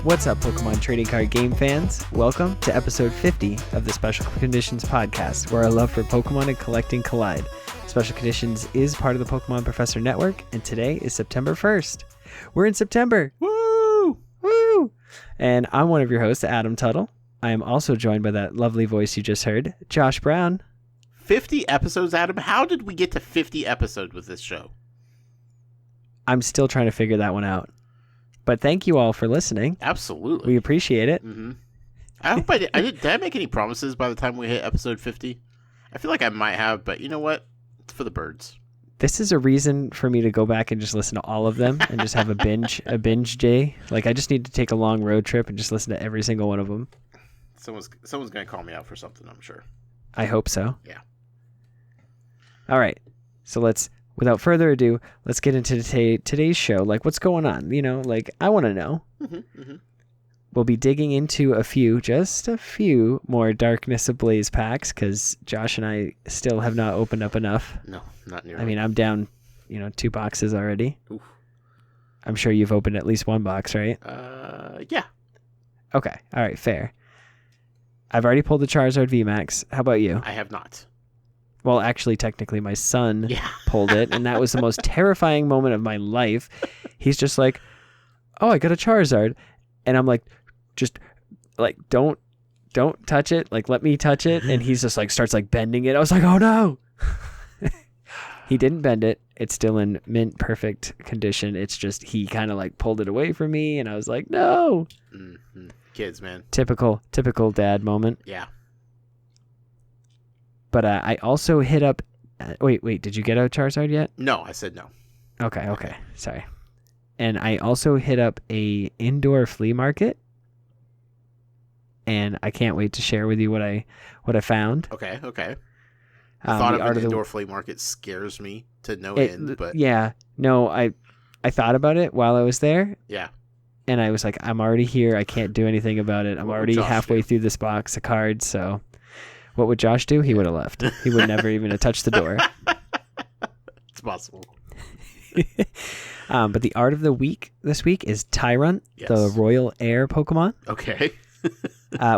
What's up, Pokemon trading card game fans? Welcome to episode 50 of the Special Conditions podcast, where our love for Pokemon and collecting collide. Special Conditions is part of the Pokemon Professor Network, and today is September 1st. We're in September! Woo! Woo! And I'm one of your hosts, Adam Tuttle. I am also joined by that lovely voice you just heard, Josh Brown. 50 episodes, Adam? How did we get to 50 episodes with this show? I'm still trying to figure that one out. But thank you all for listening. Absolutely. We appreciate it. Mm-hmm. I hope did I make any promises by the time we hit episode 50? I feel like I might have, but you know what? It's for the birds. This is a reason for me to go back and just listen to all of them and just have a binge day. Like, I just need to take a long road trip and just listen to every single one of them. Someone's going to call me out for something, I'm sure. I hope so. Yeah. All right. So without further ado, let's get into today's show. Like, what's going on? You know, like, I want to know. Mm-hmm, mm-hmm. We'll be digging into just a few more Darkness Ablaze packs, because Josh and I still have not opened up enough. No, not nearly. I mean, I'm down, 2 boxes already. Oof. I'm sure you've opened at least one box, right? Yeah. Okay. All right. Fair. I've already pulled the Charizard VMAX. How about you? I have not. Well, actually, technically, my son pulled it, and that was the most terrifying moment of my life. He's just like, "Oh, I got a Charizard," and I'm like, "Just like don't touch it. Like, let me touch it." And he's just like starts like bending it. I was like, "Oh no!" He didn't bend it. It's still in mint perfect condition. It's just he kind of like pulled it away from me, and I was like, "No!" Mm-hmm. Kids, man. Typical dad moment. Yeah. But I also hit up... Wait, did you get a Charizard yet? No, I said no. Okay. Sorry. And I also hit up a indoor flea market. And I can't wait to share with you what I found. Okay. The thought of an indoor flea market scares me to no end. But yeah. No, I thought about it while I was there. Yeah. And I was like, I'm already here. I can't do anything about it. I'm already halfway through this box of cards, so... What would Josh do? He would have left. He would never even have touched the door. It's possible. But the art of the week this week is Tyrunt, yes. The Royal Air Pokemon. Okay.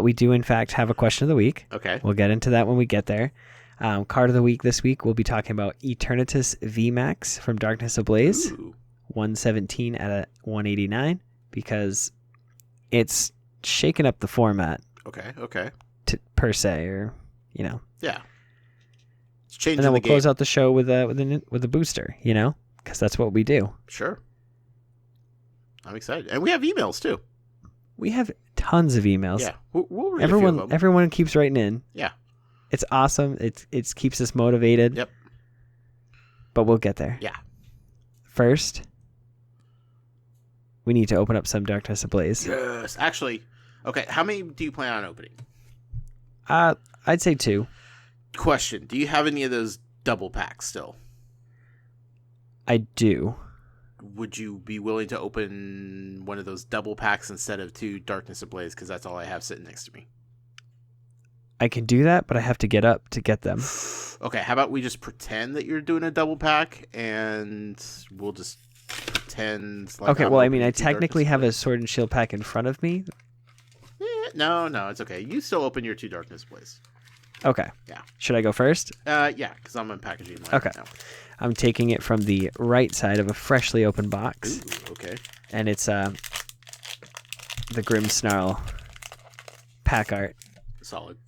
We do, in fact, have a question of the week. Okay. We'll get into that when we get there. Card of the week this week, we'll be talking about Eternatus VMAX from Darkness Ablaze. Ooh. 117 out of 189, because it's shaken up the format. Okay. Per se, or... Yeah. It's changing and then we'll the close game. out the show with a booster, because that's what we do. Sure. I'm excited. And we have emails too. We have tons of emails. Yeah. We'll read a few of them. Everyone keeps writing in. Yeah. It's awesome. It keeps us motivated. Yep. But we'll get there. Yeah. First, we need to open up some Darkness Ablaze. Yes. Actually, okay, how many do you plan on opening? I'd say 2. Question: do you have any of those double packs still? I do. Would you be willing to open one of those double packs instead of 2 Darkness Ablaze? Because that's all I have sitting next to me. I can do that, but I have to get up to get them. Okay, how about we just pretend that you're doing a double pack, and we'll just pretend like... Okay, well, I mean, I technically have a Sword and Shield pack in front of me. No, it's okay. You still open your 2 Darkness Ablaze. Okay. Yeah. Should I go first? Yeah, because I'm unpackaging mine okay. now. I'm taking it from the right side of a freshly opened box. Ooh, okay. And it's the Grim Snarl pack art. Solid.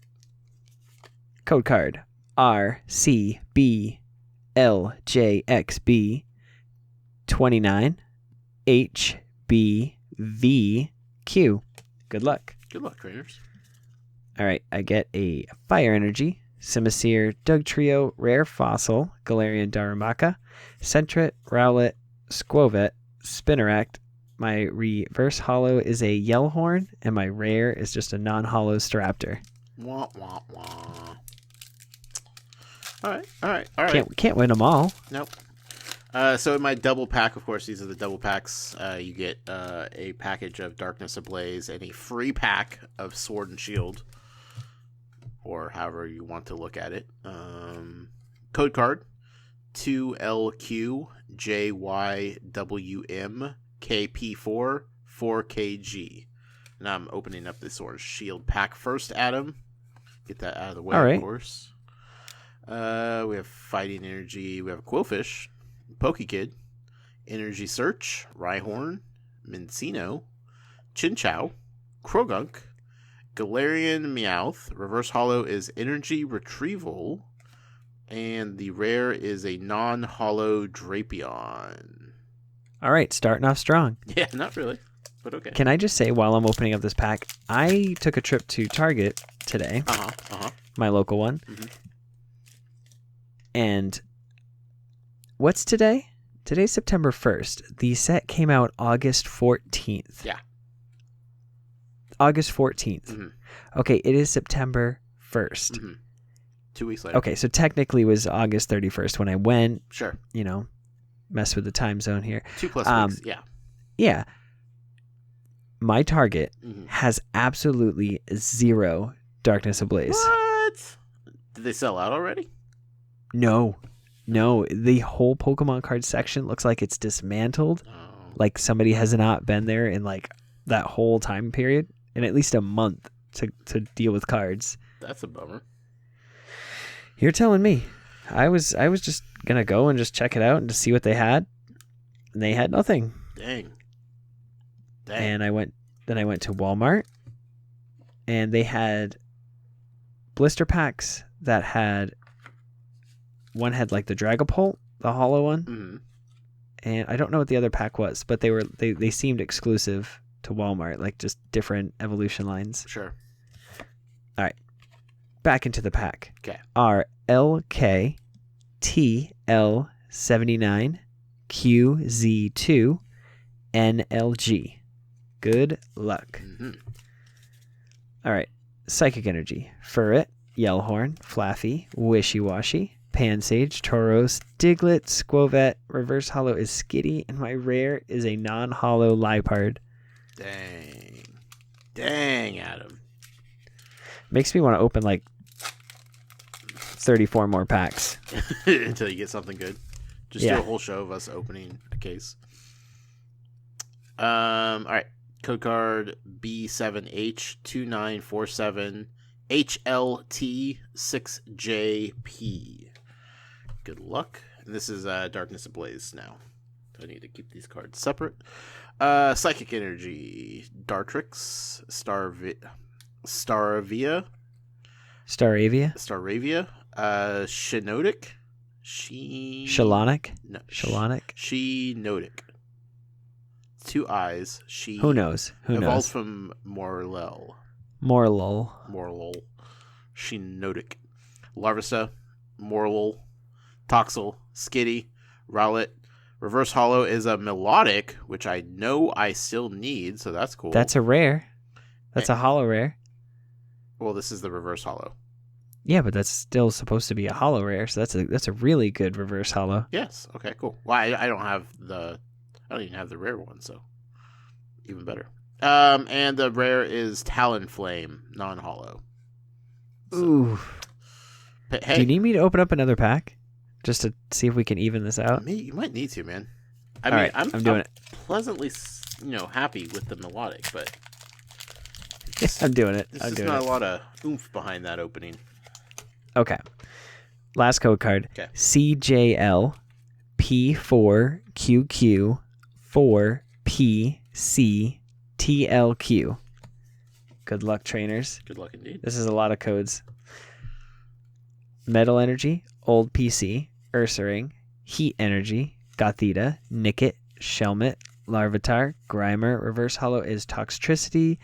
Code card RCBLJXB 29 HBVQ. Good luck. Good luck, trainers. All right, I get a Fire Energy, Simisear, Dugtrio, Rare Fossil, Galarian Darumaka, Sentret, Rowlet, Squovet, Spinarak. My reverse holo is a Yellhorn, and my rare is just a non-holo Staraptor. Wah, wah, wah. All right. Can't win them all. Nope. So in my double pack, of course, these are the double packs. You get a package of Darkness Ablaze and a free pack of Sword and Shield, or however you want to look at it. Code card 2LQJYWM KP4 4KG. And I'm opening up this Sword Shield pack first, Adam. Get that out of the way, All right. of course. We have Fighting Energy. We have a Quillfish, Pokekid, Energy Search, Rhyhorn, Mincino, Chinchou, Krogunk, Galarian Meowth. Reverse Holo is Energy Retrieval. And the rare is a non-holo Drapion. All right, starting off strong. Yeah, not really, but okay. Can I just say, while I'm opening up this pack, I took a trip to Target today, my local one. Mm-hmm. And what's today? Today's September 1st. The set came out August 14th. Yeah. August 14th. Mm-hmm. Okay, it is September 1st. Mm-hmm. 2 weeks later. Okay, so technically it was August 31st when I went. Sure. Mess with the time zone here. 2+ weeks, yeah. Yeah. My Target has absolutely zero Darkness Ablaze. What? Did they sell out already? No. The whole Pokemon card section looks like it's dismantled. Oh. Like somebody has not been there in like that whole time period in at least a month to deal with cards. That's a bummer. You're telling me. I was just gonna go and just check it out and to see what they had. And they had nothing. Dang. And I went to Walmart and they had blister packs that had one had like the Dragapult, the hollow one. Mm-hmm. And I don't know what the other pack was, but they seemed exclusive to Walmart, like just different evolution lines. Sure. All right. Back into the pack. Okay. Are LKTL79 QZ2 NLG. Good luck. Mm-hmm. All right. Psychic Energy. Furret, Yellhorn, Flaffy, Wishy-Washy, Pansage, Tauros, Diglett, Squovet. Reverse Holo is Skitty, and my rare is a non-holo Liepard. Dang, Adam. Makes me want to open like 34 more packs. Until you get something good. Just Yeah. do a whole show of us opening a case. All right. Code card B7H2947 HLT6JP. Good luck. And this is Darkness Ablaze now. I need to keep these cards separate. Psychic Energy. Dartrix. Staravia. Shinodic. Shalonic. No. Shalonic. Shinodic. 2 eyes. She. Who knows? Evolved from Morlul. Shinodic. Larvesta. Morlul. Toxel. Skitty. Rowlet. Reverse Holo is a Melodic, which I know I still need, so that's cool. That's a rare. That's a holo rare. Well, this is the Reverse Holo. Yeah, but that's still supposed to be a holo rare, so that's a really good reverse holo. Yes. Okay. Cool. Well, I don't even have the rare one, so even better. And the rare is Talonflame, non-holo. So, Ooh. Hey, do you need me to open up another pack just to see if we can even this out? you might need to, man. All right, I'm doing it. Pleasantly, happy with the Melodic, but I'm doing it. there's not a lot of oomph behind that opening. Okay. Last code card. Okay. CJL P4QQ 4PC TLQ. Good luck, trainers. Good luck indeed. This is a lot of codes. Metal Energy, Old PC, Ursaring, Heat Energy, Gothita, Nickit, Shelmet, Larvitar, Grimer. Reverse Holo is Toxtricity.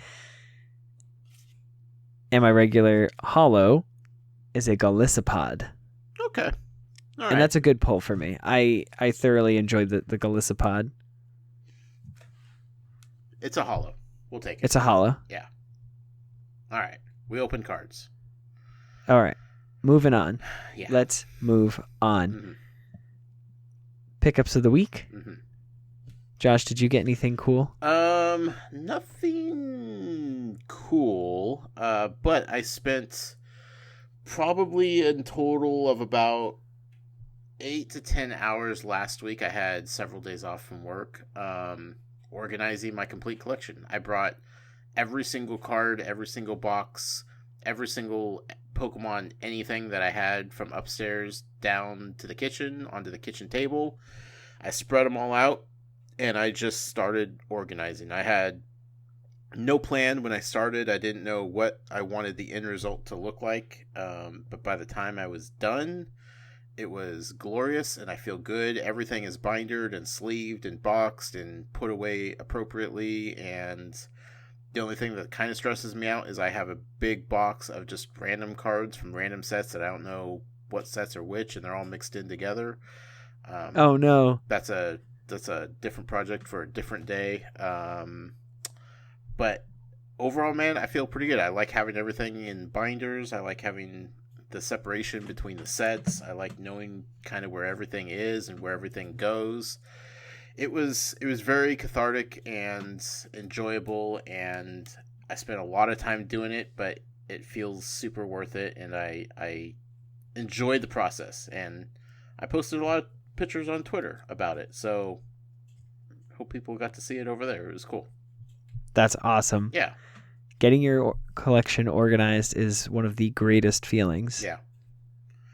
And my regular holo is a Golisopod. Okay. All right. And that's a good pull for me. I thoroughly enjoyed the Golisopod. It's a holo. We'll take it. It's a holo. Yeah. All right. We open cards. All right. Moving on. Yeah. Let's move on. Mm-hmm. Pickups of the week. Mm-hmm. Josh, did you get anything cool? Nothing cool. But I spent probably in total of about 8 to 10 hours last week. I had several days off from work, organizing my complete collection. I brought every single card, every single box, every single Pokemon, anything that I had from upstairs down to the kitchen, onto the kitchen table. I spread them all out, and I just started organizing. I had no plan when I started. I didn't know what I wanted the end result to look like, but by the time I was done, it was glorious, and I feel good. Everything is bindered and sleeved and boxed and put away appropriately, and the only thing that kind of stresses me out is I have a big box of just random cards from random sets that I don't know what sets are which, and they're all mixed in together. Oh no, that's a different project for a different day. But overall, man, I feel pretty good. I like having everything in binders. I like having the separation between the sets. I like knowing kind of where everything is and where everything goes. It was very cathartic and enjoyable, and I spent a lot of time doing it, but it feels super worth it, and I enjoyed the process, and I posted a lot of pictures on Twitter about it, so hope people got to see it over there. It was cool. That's awesome. Yeah. Getting your collection organized is one of the greatest feelings. Yeah.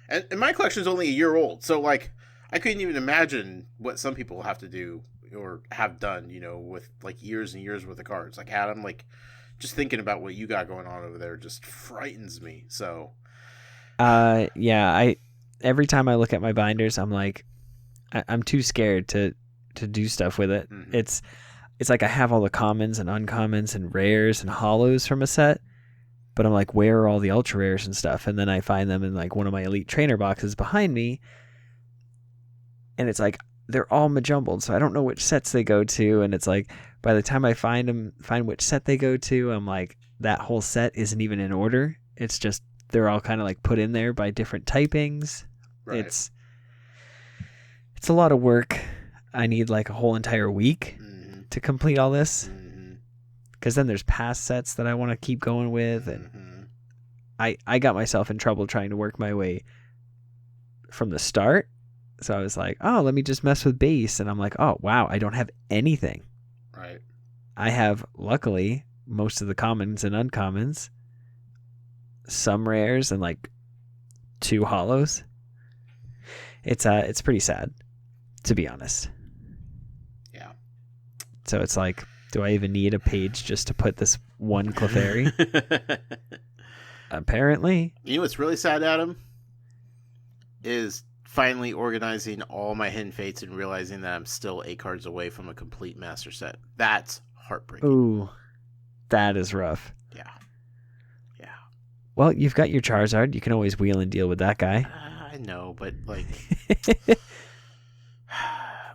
And my collection is only a year old, so like I couldn't even imagine what some people have to do or have done, you know, with like years and years worth of cards. Like Adam, like just thinking about what you got going on over there just frightens me. So yeah, every time I look at my binders, I'm like I'm too scared to do stuff with it. Mm-hmm. It's like I have all the commons and uncommons and rares and hollows from a set, but I'm like, where are all the ultra rares and stuff? And then I find them in like one of my elite trainer boxes behind me, and it's like they're all majumbled, so I don't know which sets they go to. And it's like by the time I find which set they go to, I'm like, that whole set isn't even in order. It's just they're all kind of like put in there by different typings. Right. It's a lot of work. I need like a whole entire week to complete all this, because then there's past sets that I want to keep going with, and I got myself in trouble trying to work my way from the start. So I was like, oh, let me just mess with base, and I'm like, oh wow, I don't have anything. Right. I have, luckily, most of the commons and uncommons, some rares, and like 2 hollows. It's pretty sad, to be honest. Yeah. So it's like, do I even need a page just to put this one Clefairy? Apparently. You know what's really sad, Adam? Is finally organizing all my Hidden Fates and realizing that I'm still 8 cards away from a complete master set. That's heartbreaking. Ooh, that is rough. Yeah. Yeah. Well, you've got your Charizard. You can always wheel and deal with that guy. I know, but like...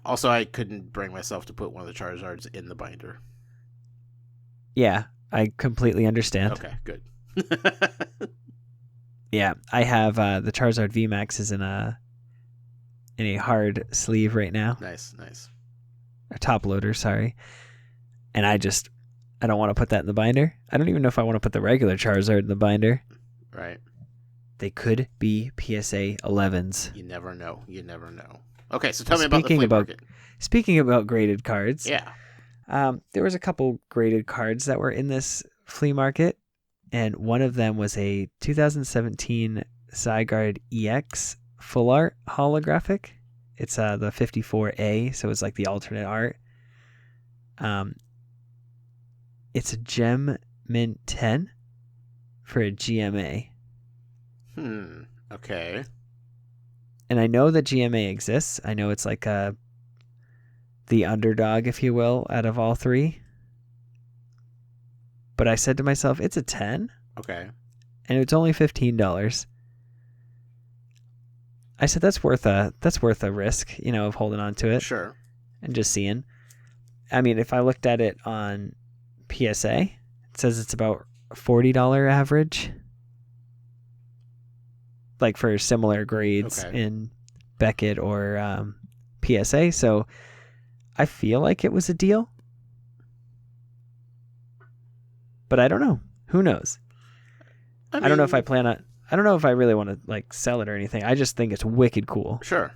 Also, I couldn't bring myself to put one of the Charizards in the binder. Yeah, I completely understand. Okay, good. Yeah, I have the Charizard VMAX is in a hard sleeve right now. Nice. A top loader, sorry. And I don't want to put that in the binder. I don't even know if I want to put the regular Charizard in the binder. Right. They could be PSA 11s. You never know. Okay, so tell me about the flea market. Speaking about graded cards. Yeah. There was a couple graded cards that were in this flea market, and one of them was a 2017 Zygarde EX full art holographic. It's the 54A, so it's like the alternate art. It's a Gem Mint 10 for a GMA. Okay. And I know that GMA exists. I know it's like the underdog, if you will, out of all 3. But I said to myself, it's a 10. Okay. And it's only $15. I said that's worth a risk, of holding on to it. Sure. And just seeing. I mean, if I looked at it on PSA, it says it's about $40 average. Like for similar grades in Beckett or PSA. So I feel like it was a deal. But I don't know. Who knows? I don't know if I plan on... I don't know if I really want to like sell it or anything. I just think it's wicked cool. Sure.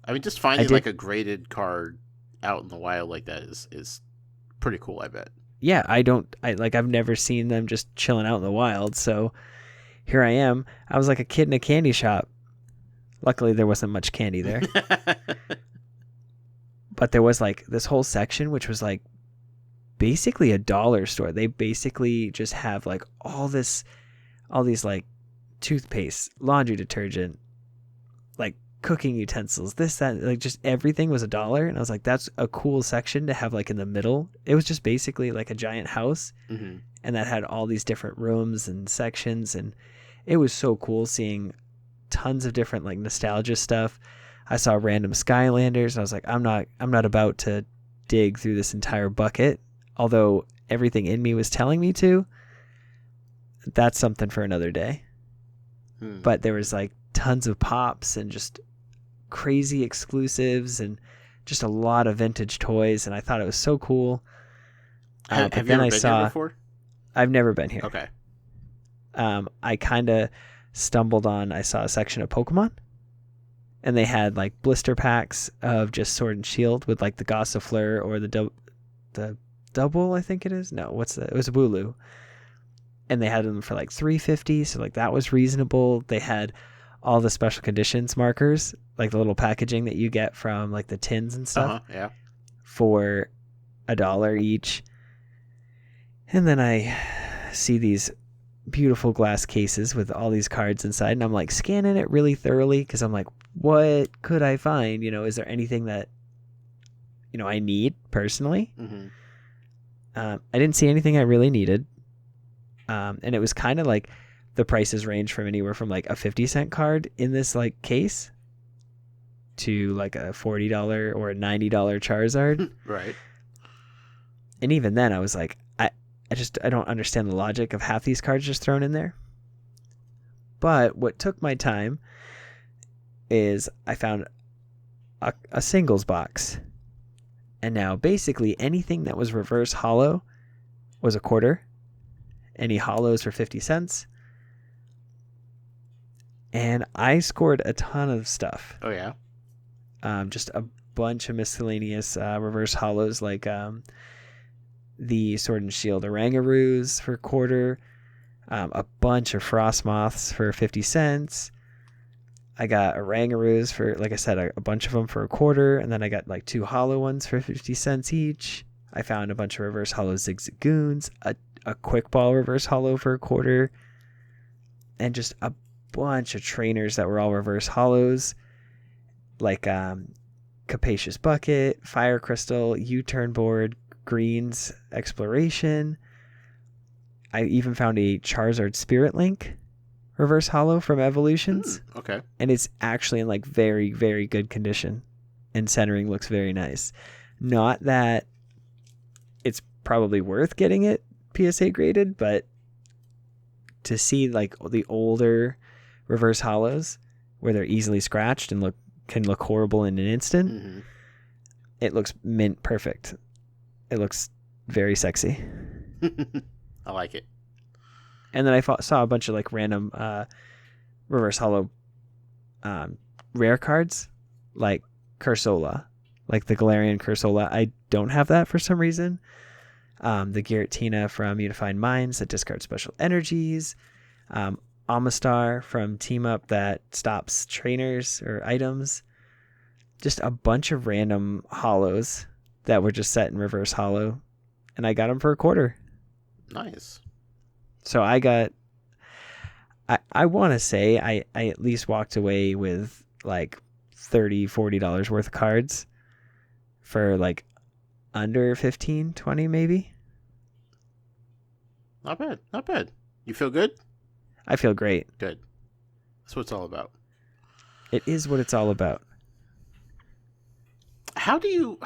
I mean, just finding like a graded card out in the wild like that is pretty cool, I bet. yeah, I've never seen them just chilling out in the wild. So here I am. I was like a kid in a candy shop. Luckily, there wasn't much candy there. But there was like this whole section, which was like basically a dollar store. They basically just have like all these like toothpaste, laundry detergent, like cooking utensils, this, that, like just everything was $1. And I was like, that's a cool section to have like in the middle. It was just basically like a giant house. Mm-hmm. And that had all these different rooms and sections. And it was so cool seeing tons of different like nostalgia stuff. I saw random Skylanders. I was like, I'm not about to dig through this entire bucket. Although everything in me was telling me to. That's something for another day. But there was like tons of pops and just crazy exclusives and just a lot of vintage toys, and I thought it was so cool. Have you ever been here before? I've never been here. Okay. I kind of stumbled on, I saw a section of Pokemon, and they had like blister packs of just Sword and Shield with like the Gossifleur or the double, I think it is. No, it was a Wooloo. And they had them for like $3.50, so like that was reasonable. They had all the special conditions markers, like the little packaging that you get from like the tins and stuff, yeah, for $1 each. And then I see these beautiful glass cases with all these cards inside, and I'm like scanning it really thoroughly because I'm like, what could I find? Is there anything that I need personally? Mm-hmm. I didn't see anything I really needed. And it was kind of like the prices range from anywhere from like a 50-cent card in this like case to like a $40 or a $90 Charizard. Right. And even then I was like, I don't understand the logic of half these cards just thrown in there. But what took my time is I found a singles box. And now basically anything that was reverse hollow was $0.25. Any hollows for 50 cents. And I scored a ton of stuff. Oh, yeah? Just a bunch of miscellaneous reverse hollows, like the Sword and Shield Orangaroos for $0.25, a bunch of Frost Moths for 50 cents. I got Orangaroos for, like I said, a bunch of them for $0.25, and then I got like 2 hollow ones for 50 cents each. I found a bunch of reverse hollow Zigzagoons, a quick ball reverse hollow for $0.25, and just a bunch of trainers that were all reverse hollows, like Capacious Bucket, Fire Crystal, U-Turn Board, Greens, Exploration. I even found a Charizard Spirit Link reverse hollow from Evolutions. Okay. And it's actually in like very, very good condition, and centering looks very nice. Not that it's probably worth getting it PSA graded, but to see like the older reverse hollows where they're easily scratched and can look horrible in an instant, mm-hmm. It looks mint perfect. It looks very sexy. I like it. And then I saw a bunch of like random reverse hollow rare cards, like Cursola, like the Galarian Cursola. I don't have that for some reason. The Giratina from Unified Minds that discards special energies. Amistar from Team Up that stops trainers or items. Just a bunch of random hollows that were just set in reverse hollow. And I got them for $0.25. Nice. So I want to say I at least walked away with like $30-$40 worth of cards for like under 15, 20 maybe. Not bad. Not bad. You feel good? I feel great. Good. That's what it's all about. It is what it's all about. How do you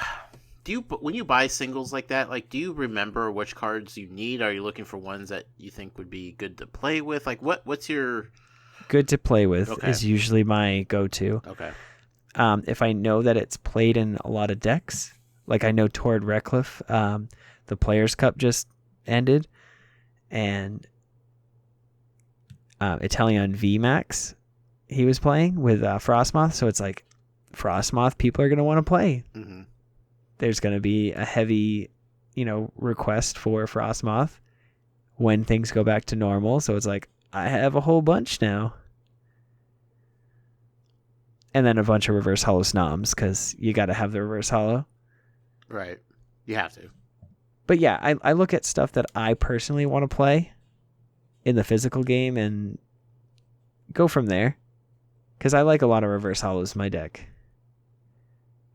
when you buy singles like that, like, do you remember which cards you need? Are you looking for ones that you think would be good to play with? Like, what's your... Good to play with is usually my go-to. Okay. If I know that it's played in a lot of decks, like I know Torrid Reckliffe, the Players' Cup just ended, and Italian VMAX he was playing with Frostmoth, so it's like Frostmoth people are going to want to play. Mm-hmm. There's going to be a heavy request for Frostmoth when things go back to normal. So it's like, I have a whole bunch now. And then a bunch of reverse holo snoms, because you got to have the reverse holo. Right. You have to. But yeah, I look at stuff that I personally want to play in the physical game and go from there. Because I like a lot of reverse holos in my deck.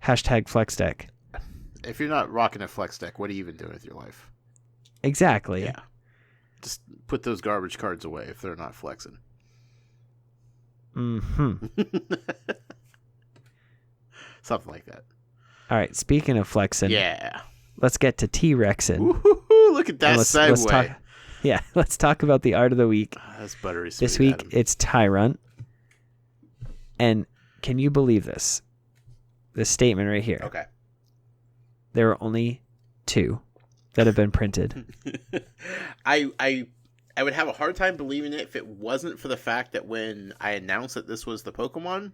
Hashtag flex deck. If you're not rocking a flex deck, what are you even doing with your life? Exactly. Yeah. Just put those garbage cards away if they're not flexing. Mm-hmm. Something like that. All right, speaking of flexing, yeah, let's get to T-Rexing. Woo-hoo-hoo, look at that segue. Let's talk about the art of the week. That's buttery sweet. This week, Adam. it's Tyrunt. And can you believe this? This statement right here. Okay. There are only 2 that have been printed. I would have a hard time believing it if it wasn't for the fact that when I announced that this was the Pokemon,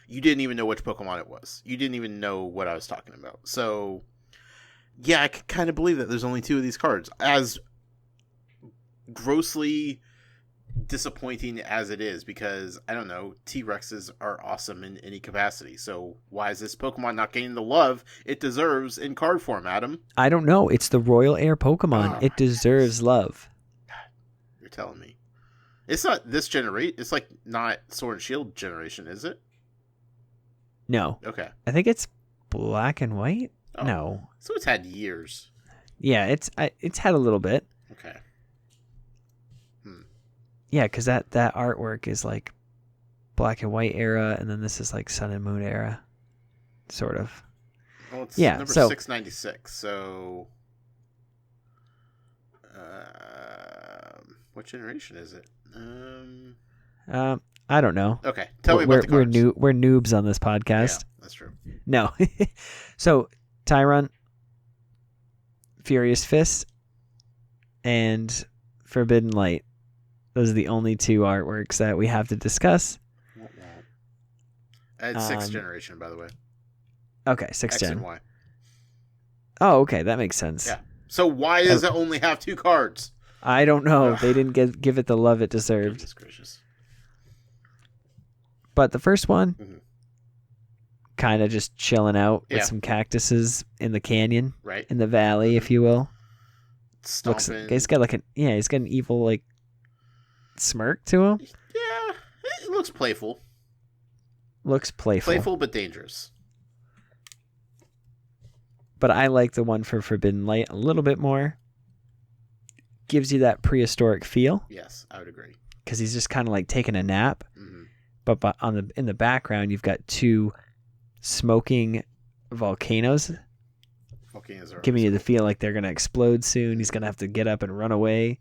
you didn't even know which Pokemon it was. You didn't even know what I was talking about. So, yeah, I could kind of believe that there's only 2 of these cards. As grossly disappointing as it is, because, I don't know, T-Rexes are awesome in any capacity. So, why is this Pokemon not getting the love it deserves in card form, Adam? I don't know. It's the Royal Air Pokemon. It deserves love. You're telling me. It's not this generation. It's like not Sword and Shield generation, is it? No. Okay. I think it's black and white. Oh. No. So it's had years. Yeah, it's had a little bit. Okay. Yeah, because that artwork is like black and white era, and then this is like Sun and Moon era, sort of. Well, it's number 696. So, what generation is it? I don't know. Okay, tell me about the cards. We're noobs on this podcast. Yeah, that's true. No. So, Tyrunt, Furious Fist, and Forbidden Light. Those are the only 2 artworks that we have to discuss. It's 6th generation, by the way. Okay, 6th gen. X and Y. Oh, okay, that makes sense. Yeah. So why does it only have 2 cards? I don't know. They didn't give it the love it deserved. Goodness gracious. But the first one, kind of just chilling out with some cactuses in the canyon, right, in the valley, if you will. Stomping. He's got he's got an evil smirk to him. Yeah, it looks playful. Looks playful. Playful but dangerous. But I like the one for Forbidden Light a little bit more. Gives you that prehistoric feel. Yes, I would agree. Because he's just kind of like taking a nap. Mm-hmm. But in the background, you've got 2 smoking volcanoes. Volcanoes are giving you the feel like they're going to explode soon. He's going to have to get up and run away.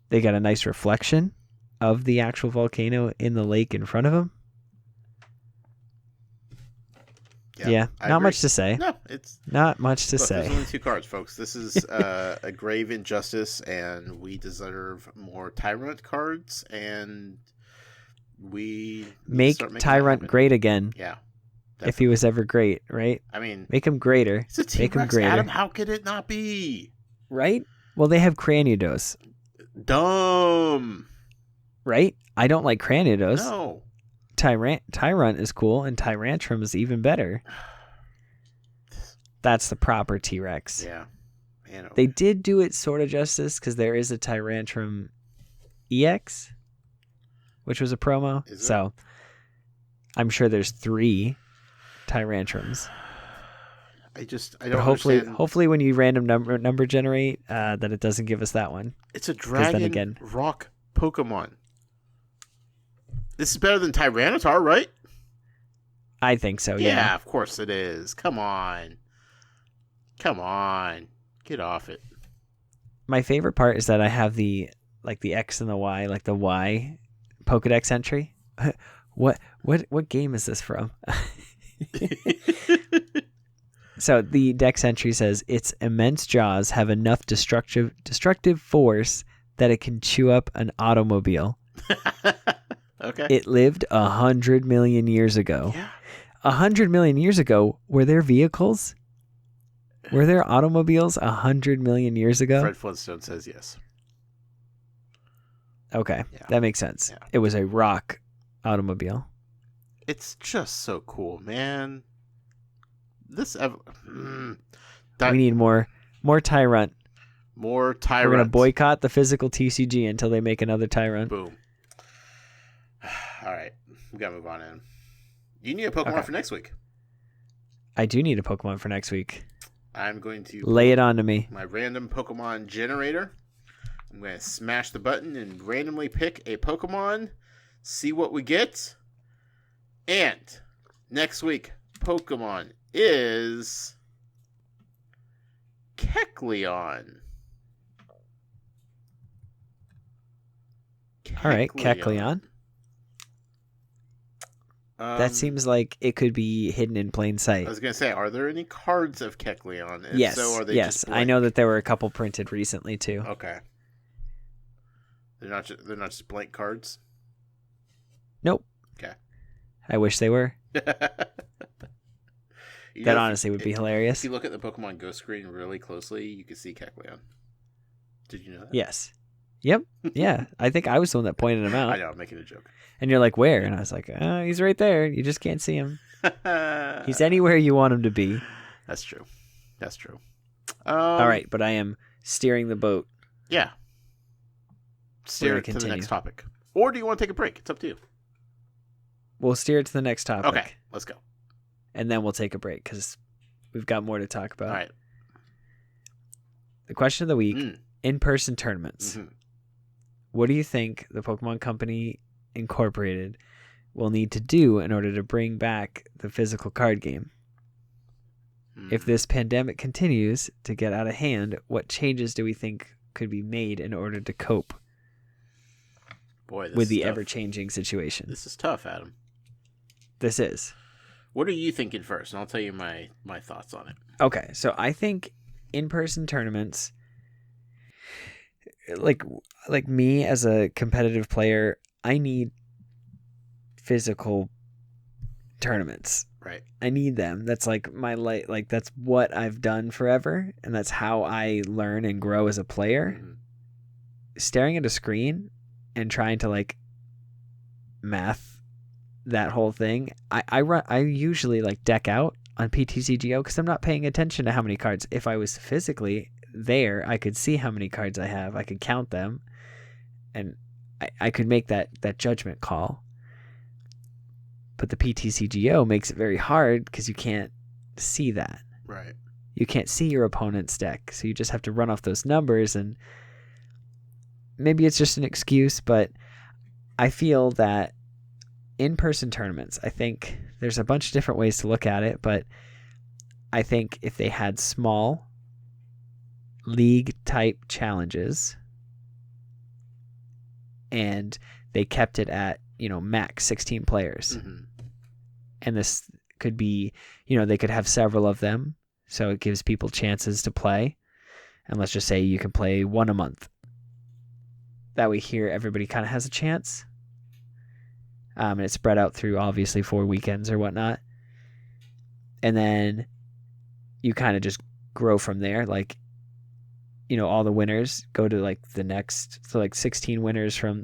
They got a nice reflection of the actual volcano in the lake in front of him. Yeah, not much to say. No, it's not much to say. There's only 2 cards, folks. This is a grave injustice, and we deserve more Tyrunt cards, and we make Tyrunt great again. Yeah, definitely. If he was ever great, right? I mean, make him greater. It's a T-Rex, make him greater. Adam, how could it not be? Right? Well, they have Cranidos. Dumb. Right? I don't like Cranidos. No. Tyrunt is cool, and Tyrantrum is even better. That's the proper T-Rex. Yeah. They did do it sort of justice, because there is a Tyrantrum EX, which was a promo. So I'm sure there's 3 Tyrantrums. I don't understand. Hopefully when you random number generate, that it doesn't give us that one. It's a dragon rock Pokemon. This is better than Tyranitar, right? I think so, yeah. Yeah, of course it is. Come on. Get off it. My favorite part is that I have the X and the Y, like the Y Pokedex entry. What game is this from? So the Dex entry says, its immense jaws have enough destructive force that it can chew up an automobile. Okay. It lived 100 million years ago. Yeah. 100 million years ago, were there vehicles? Were there automobiles 100 million years ago? Fred Flintstone says yes. Okay, Yeah. that makes sense. Yeah. It was a rock automobile. It's just so cool, man. We need more Tyrunt. More Tyrunt. We're going to boycott the physical TCG until they make another Tyrunt. Boom. All right. We got to move on in. You need a Pokemon for next week. I do need a Pokemon for next week. I'm going to lay it on to me. My random Pokemon generator. I'm going to smash the button and randomly pick a Pokemon, see what we get. And next week, Pokemon is Kecleon. All right, Kecleon. That seems like it could be hidden in plain sight. I was going to say, are there any cards of Kecleon? If yes, so, are they yes. just blank? I know that there were a couple printed recently too. Okay. They're not just blank cards? Nope. Okay. I wish they were. That honestly would be hilarious. If you look at the Pokemon Go screen really closely, you can see Kecleon. Did you know that? Yes. Yep. Yeah. I think I was the one that pointed him out. I know, I'm making a joke. And you're like, where? And I was like, he's right there. You just can't see him. He's anywhere you want him to be. That's true. That's true. All right, but I am steering the boat. Yeah. Steer it to the next topic. Or do you want to take a break? It's up to you. We'll steer it to the next topic. Okay, let's go. And then we'll take a break because we've got more to talk about. All right. The question of the week, in-person tournaments. Mm-hmm. What do you think the Pokemon Company Incorporated will need to do in order to bring back the physical card game? If this pandemic continues to get out of hand, what changes do we think could be made in order to cope with the ever-changing situation? This is tough, Adam. This is. What are you thinking first? And I'll tell you my thoughts on it. Okay, so I think in-person tournaments, like me as a competitive player, I need physical tournaments. Right. I need them. That's like my like that's what I've done forever, and that's how I learn and grow as a player. Mm-hmm. Staring at a screen and trying to like math that whole thing, I usually like deck out on PTCGO because I'm not paying attention to how many cards. If I was physically there, I could see how many cards I have. I could count them, and I could make that judgment call. But the PTCGO makes it very hard because you can't see that. Right. You can't see your opponent's deck, so you just have to run off those numbers, and maybe it's just an excuse, but I feel that in-person tournaments, I think there's a bunch of different ways to look at it, but I think if they had small league-type challenges and they kept it at, max 16 players, and this could be, they could have several of them, so it gives people chances to play, and let's just say you can play one a month. That way here, everybody kind of has a chance. And it's spread out through, obviously, 4 weekends or whatnot. And then you kind of just grow from there. Like, all the winners go to, like, the next... So, like, 16 winners from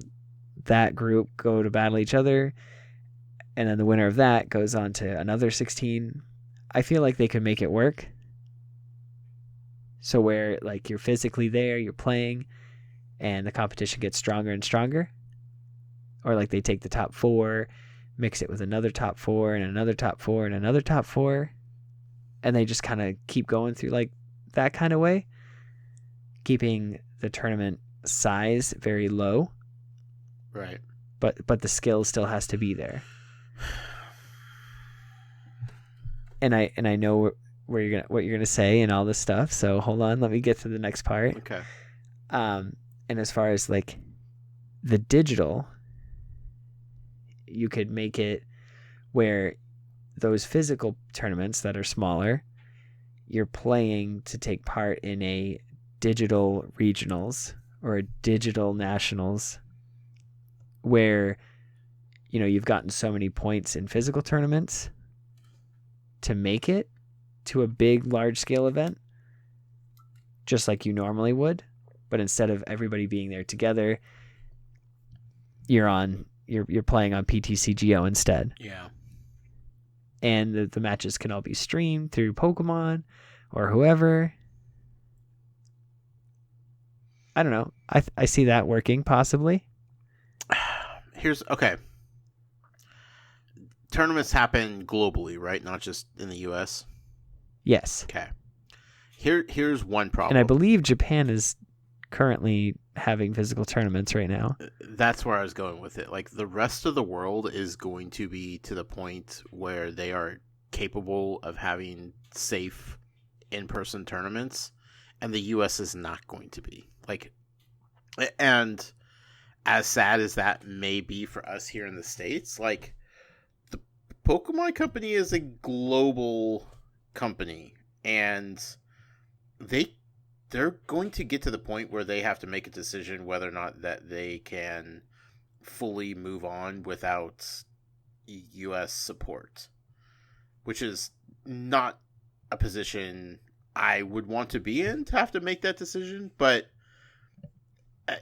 that group go to battle each other. And then the winner of that goes on to another 16. I feel like they could make it work. So where, like, you're physically there, you're playing, and the competition gets stronger and stronger. Or like they take the top 4, mix it with another top 4 and another top 4 and another top 4, and they just kind of keep going through like that kind of way, keeping the tournament size very low. Right. But the skill still has to be there. And I know what you're gonna say and all this stuff. So hold on, let me get to the next part. Okay. And as far as like the digital, you could make it where those physical tournaments that are smaller, you're playing to take part in a digital regionals or a digital nationals where, you've gotten so many points in physical tournaments to make it to a big, large scale event. just like you normally would, but instead of everybody being there together, you're playing on PTCGO instead. Yeah. And the matches can all be streamed through Pokemon or whoever. I don't know. I see that working possibly. Okay. Tournaments happen globally, right? Not just in the US. Yes. Okay. Here's one problem. And I believe Japan is currently having physical tournaments right now. That's where I was going with it. Like, the rest of the world is going to be to the point where they are capable of having safe in-person tournaments, and the US is not going to be. Like, and as sad as that may be for us here in the States, like, the Pokemon Company is a global company, and they're going to get to the point where they have to make a decision whether or not that they can fully move on without US support, which is not a position I would want to be in, to have to make that decision, but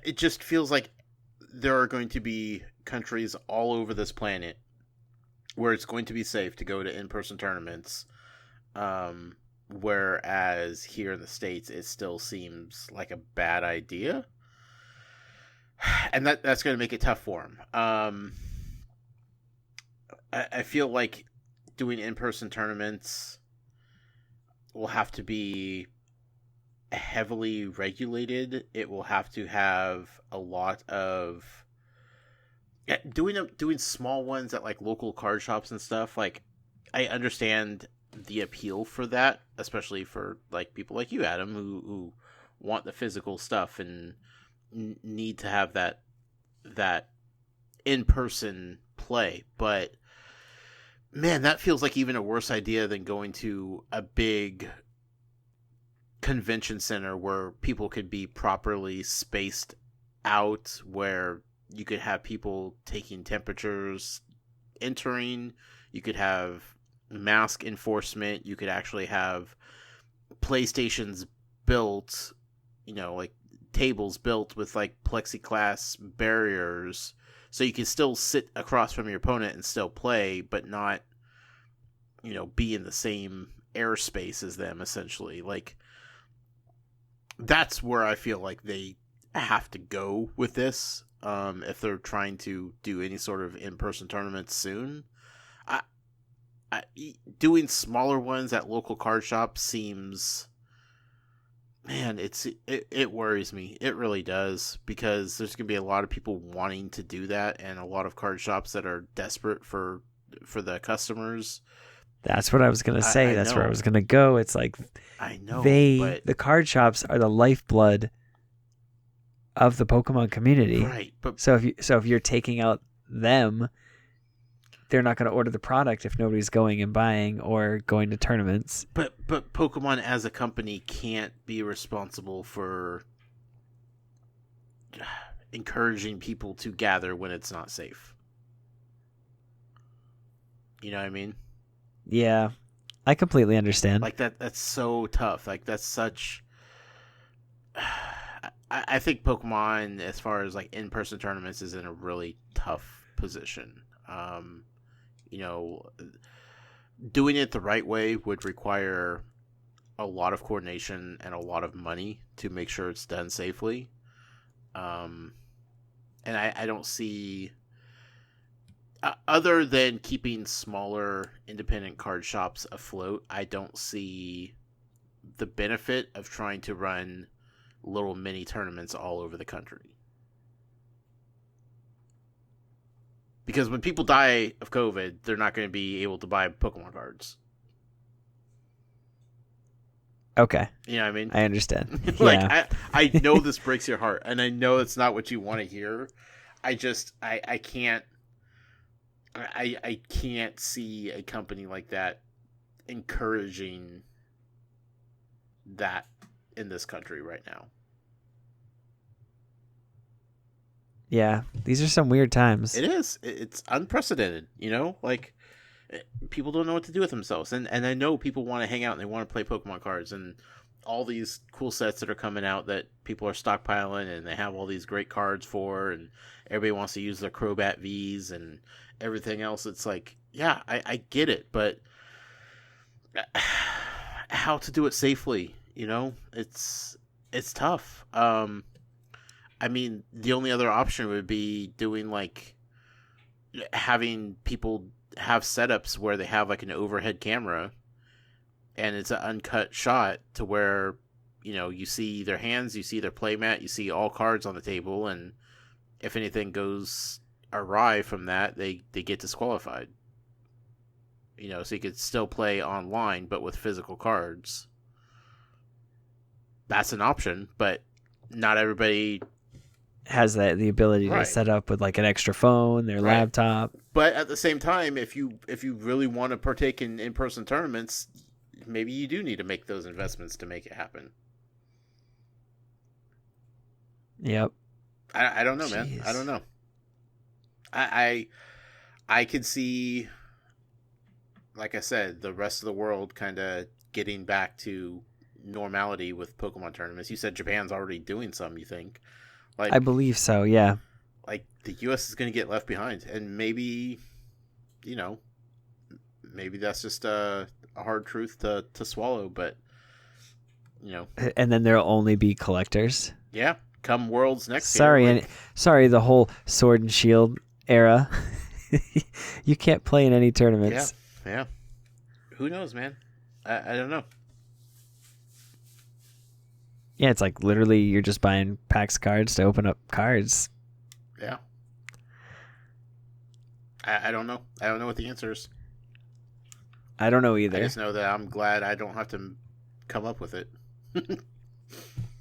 it just feels like there are going to be countries all over this planet where it's going to be safe to go to in-person tournaments, whereas here in the States it still seems like a bad idea, and that's going to make it tough for them. I feel like doing in-person tournaments will have to be heavily regulated. It will have to have a lot of doing small ones at like local card shops and stuff. Like, I understand the appeal for that, especially for like people like you, Adam, who want the physical stuff and need to have that in-person play. But man, that feels like even a worse idea than going to a big convention center where people could be properly spaced out, where you could have people taking temperatures entering, you could have mask enforcement, you could actually have PlayStations built, like tables built with like plexiglass barriers, so you can still sit across from your opponent and still play, but not, be in the same airspace as them, essentially. Like, that's where I feel like they have to go with this, if they're trying to do any sort of in-person tournaments soon. Doing smaller ones at local card shops seems, man, it worries me. It really does, because there's gonna be a lot of people wanting to do that, and a lot of card shops that are desperate for the customers. That's what I was gonna say. That's where I was gonna go. It's like, I know, the card shops are the lifeblood of the Pokemon community, right? But so if you're taking out them, they're not going to order the product if nobody's going and buying or going to tournaments. But Pokemon as a company can't be responsible for encouraging people to gather when it's not safe. You know what I mean? Yeah, I completely understand. Like, that's so tough. Like, that's such... I think Pokemon, as far as like in-person tournaments, is in a really tough position. Doing it the right way would require a lot of coordination and a lot of money to make sure it's done safely. And I don't see, other than keeping smaller independent card shops afloat, I don't see the benefit of trying to run little mini tournaments all over the country. Because when people die of COVID, they're not going to be able to buy Pokemon cards. Okay. You know what I mean? I understand. Like, yeah. I know this breaks your heart, and I know it's not what you want to hear. I can't see a company like that encouraging that in this country right now. Yeah, these are some weird times. It is. It's unprecedented, Like, people don't know what to do with themselves. And I know people want to hang out and they want to play Pokemon cards. And all these cool sets that are coming out that people are stockpiling, and they have all these great cards for, and everybody wants to use their Crobat Vs and everything else. It's like, yeah, I get it, but how to do it safely, it's tough. I mean, the only other option would be doing like having people have setups where they have like an overhead camera and it's an uncut shot to where, you see their hands, you see their playmat, you see all cards on the table, and if anything goes awry from that, they get disqualified. So you could still play online, but with physical cards. That's an option, but not everybody has the ability to set up with like an extra phone, their laptop. But at the same time, if you really want to partake in in-person tournaments, maybe you do need to make those investments to make it happen. Yep. I don't know, man. I don't know. I could see, like I said, the rest of the world kind of getting back to normality with Pokemon tournaments. You said Japan's already doing some, you think? Like, I believe so, yeah. Like, the U.S. is going to get left behind. And maybe, maybe that's just a hard truth to swallow, but, And then there'll only be collectors. Yeah, come Worlds next year. Sorry, the whole Sword and Shield era. You can't play in any tournaments. Yeah. Who knows, man? I don't know. Yeah, it's like literally you're just buying packs of cards to open up cards. Yeah. I don't know. I don't know what the answer is. I don't know either. I just know that I'm glad I don't have to come up with it.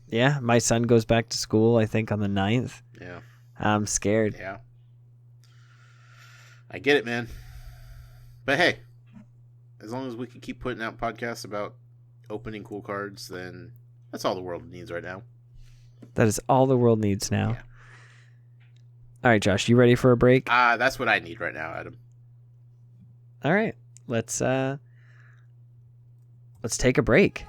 Yeah, my son goes back to school, I think, on the 9th. Yeah. I'm scared. Yeah. I get it, man. But hey, as long as we can keep putting out podcasts about opening cool cards, then that's all the world needs right now. That is all the world needs now. Yeah. All right, Josh, you ready for a break? That's what I need right now, Adam. All right, let's take a break.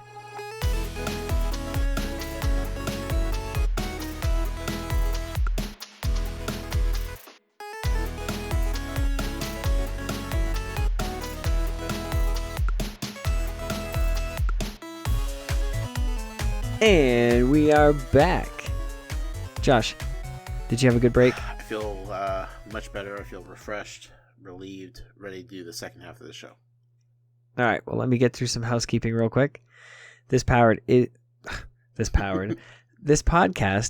And we are back. Josh, did you have a good break? I feel much better. I feel refreshed, relieved, ready to do the second half of the show. All right. Well, let me get through some housekeeping real quick. This podcast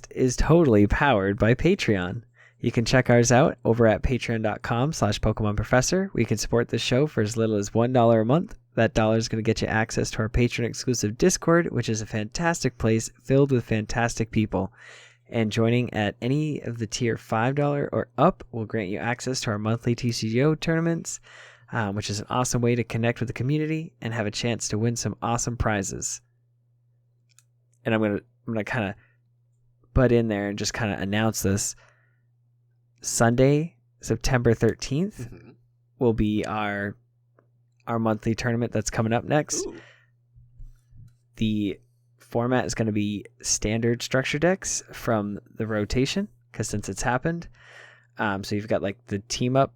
is totally powered by Patreon. You can check ours out over at patreon.com/PokemonProfessor. We can support this show for as little as $1 a month. That dollar is going to get you access to our patron-exclusive Discord, which is a fantastic place filled with fantastic people. And joining at any of the tier $5 or up will grant you access to our monthly TCGO tournaments, which is an awesome way to connect with the community and have a chance to win some awesome prizes. And I'm gonna kind of butt in there and just kind of announce this. Sunday, September 13th, will be our monthly tournament that's coming up next. Ooh. The format is going to be standard structure decks from the rotation, because since it's happened. So you've got like the team up.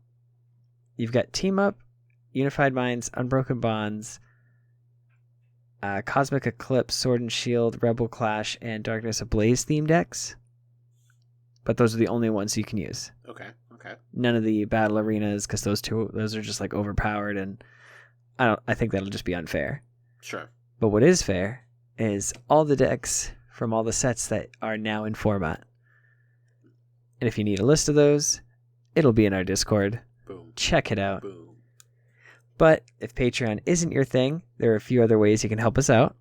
You've got Team Up, Unified Minds, Unbroken Bonds, Cosmic Eclipse, Sword and Shield, Rebel Clash, and Darkness Ablaze theme decks. But those are the only ones you can use. Okay. None of the battle arenas, because those are just like overpowered, and I think that'll just be unfair. Sure. But what is fair is all the decks from all the sets that are now in format. And if you need a list of those, it'll be in our Discord. Boom. Check it out. Boom. But if Patreon isn't your thing, there are a few other ways you can help us out.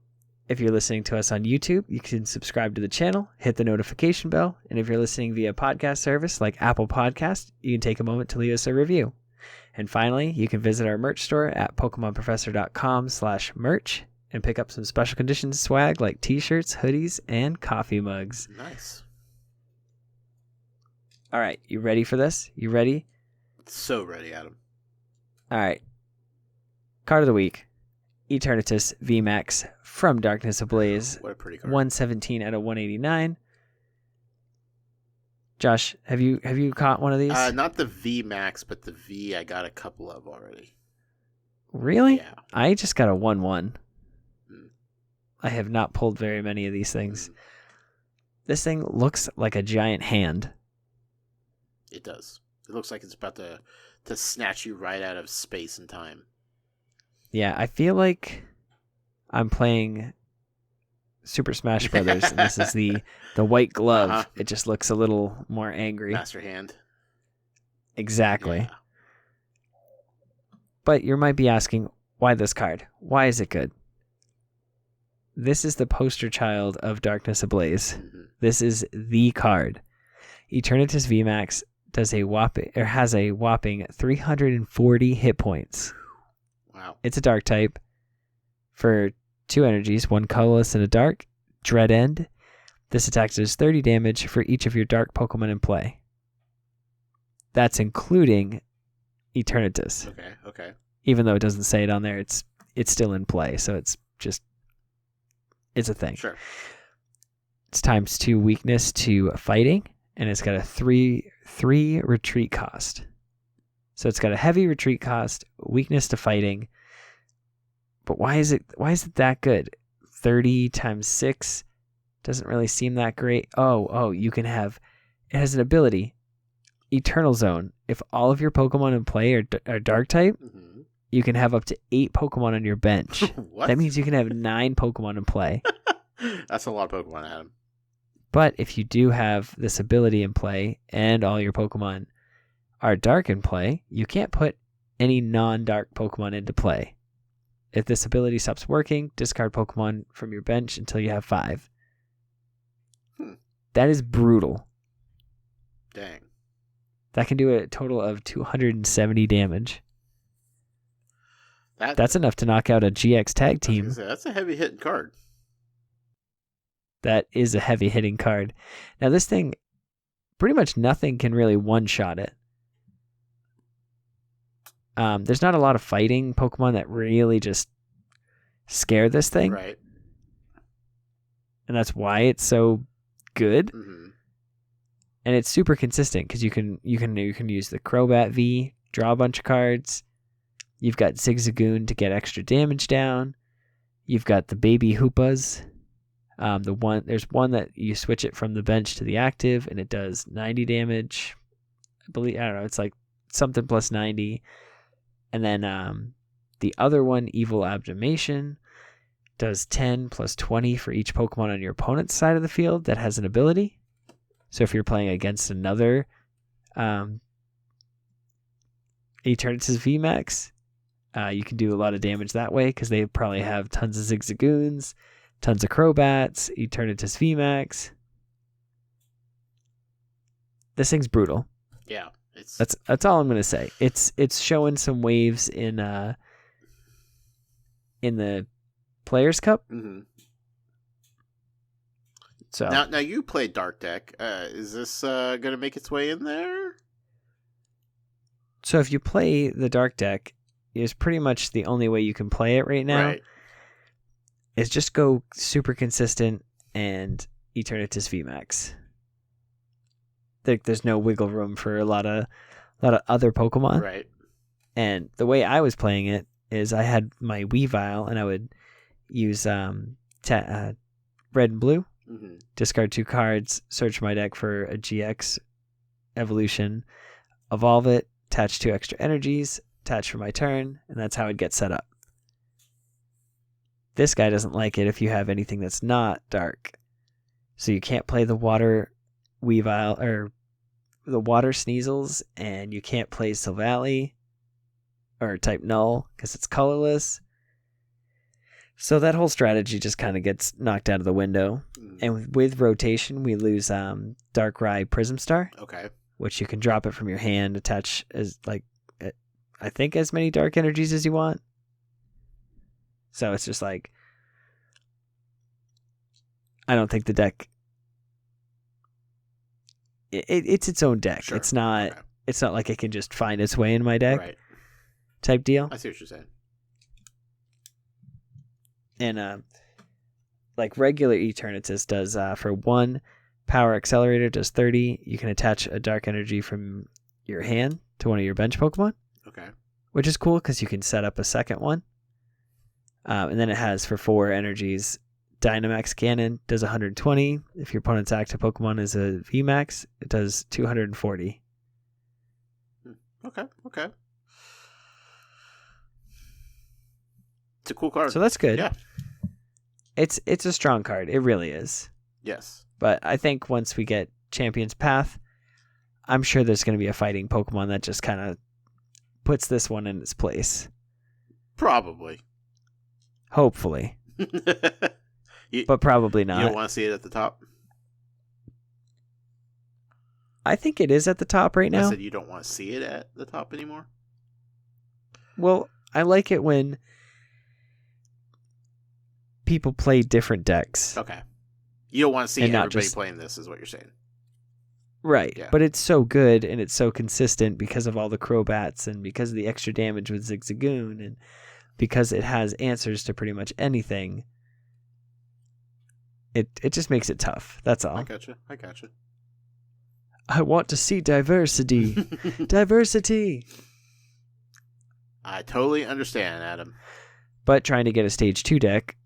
If you're listening to us on YouTube, you can subscribe to the channel, hit the notification bell, and if you're listening via podcast service like Apple Podcast, you can take a moment to leave us a review. And finally, you can visit our merch store at PokemonProfessor.com/merch and pick up some special conditions swag like t-shirts, hoodies, and coffee mugs. Nice. All right, you ready for this? You ready? So ready, Adam. All right. Card of the week Eternatus VMAX from Darkness Ablaze. What a pretty card. 117 out of 189. Josh, have you caught one of these? Not the VMAX, but the V I got a couple of already. Really? Yeah. I just got a 1-1. I have not pulled very many of these things. This thing looks like a giant hand. It does. It looks like it's about to snatch you right out of space and time. Yeah, I feel like I'm playing Super Smash Brothers, and this is the white glove. Uh-huh. It just looks a little more angry. Master Hand. Exactly. Yeah. But you might be asking, why this card? Why is it good? This is the poster child of Darkness Ablaze. Mm-hmm. This is the card. Eternatus VMAX has a whopping 340 hit points. Wow. It's a dark type for 2 energies, 1 colorless and a dark. Dread End. This attack does 30 damage for each of your dark Pokemon in play. That's including Eternatus. Okay. Even though it doesn't say it on there, it's still in play, so it's a thing. Sure. It's times 2 weakness to fighting, and it's got a 3 retreat cost. So it's got a heavy retreat cost, weakness to fighting. But why is it that good? 30 times 6 doesn't really seem that great. You can have, it has an ability, Eternal Zone. If all of your Pokemon in play are dark type, you can have up to 8 Pokemon on your bench. What? That means you can have 9 Pokemon in play. That's a lot of Pokemon, Adam. But if you do have this ability in play and all your Pokemon are dark in play, you can't put any non-dark Pokemon into play. If this ability stops working, discard Pokemon from your bench until you have 5. That is brutal. Dang. That can do a total of 270 damage. That's enough to knock out a GX tag team. That's a heavy hitting card. That is a heavy hitting card. Now this thing, pretty much nothing can really one-shot it. There's not a lot of fighting Pokemon that really just scare this thing. Right. And that's why it's so good. Mm-hmm. And it's super consistent because you can use the Crobat V, draw a bunch of cards. You've got Zigzagoon to get extra damage down. You've got the Baby Hoopas. There's one that you switch it from the bench to the active, and it does 90 damage. I don't know. It's like something plus 90. And then the other one, Evil Abdomation, does 10 plus 20 for each Pokemon on your opponent's side of the field that has an ability. So if you're playing against another Eternatus VMAX, you can do a lot of damage that way because they probably have tons of Zigzagoons, tons of Crobats, Eternatus VMAX. This thing's brutal. Yeah, that's all I'm gonna say. It's showing some waves in the Players Cup. Mm-hmm. So now you play Dark Deck. Is this gonna make its way in there? So if you play the Dark Deck, is pretty much the only way you can play it right now. Right. Is just go super consistent and Eternatus VMAX. There's no wiggle room for a lot of other Pokemon. Right. And the way I was playing it is I had my Weavile and I would use red and blue, discard 2 cards, search my deck for a GX evolution, evolve it, attach 2 extra energies, attach for my turn, and that's how it gets set up. This guy doesn't like it if you have anything that's not dark. So you can't play the water Weavile or the water Sneasels, and you can't play Silvally or type Null because it's colorless. So that whole strategy just kind of gets knocked out of the window. And with rotation, we lose Darkrai Prism Star. Okay. Which you can drop it from your hand, attach as I think as many dark energies as you want. So it's just like, I don't think the deck. It's its own deck. Sure. It's not. Okay. It's not like it can just find its way in my deck. Right. Type deal. I see what you're saying. And like regular Eternatus does for 1 power accelerator does 30. You can attach a dark energy from your hand to one of your bench Pokemon. Okay. Which is cool because you can set up a second one. And then it has for 4 energies, Dynamax Cannon does 120. If your opponent's active Pokemon is a VMAX, it does 240. Okay. It's a cool card. So that's good. Yeah. It's a strong card. It really is. Yes. But I think once we get Champion's Path, I'm sure there's going to be a fighting Pokemon that just kind of puts this one in its place. Probably. Hopefully. But probably not. You don't want to see it at the top? I think it is at the top right now. I said you don't want to see it at the top anymore? Well, I like it when people play different decks. Okay. You don't want to see and everybody playing this, is what you're saying. Right. Yeah. But it's so good and it's so consistent because of all the Crobats and because of the extra damage with Zigzagoon and because it has answers to pretty much anything. It just makes it tough. That's all. I gotcha. I want to see diversity. Diversity. I totally understand, Adam. But trying to get a stage 2 deck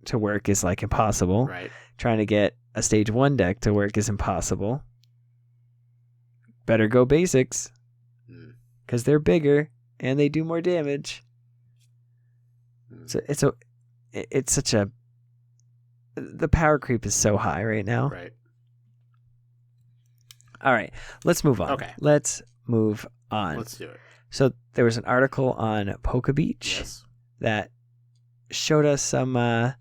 to work is like impossible. Right. Trying to get a stage 1 deck to work is impossible. Better go basics. Because they're bigger and they do more damage. So it's such a... The power creep is so high right now. Right. All right. Let's move on. Okay. Let's move on. Let's do it. So there was an article on Pokebeach that showed us some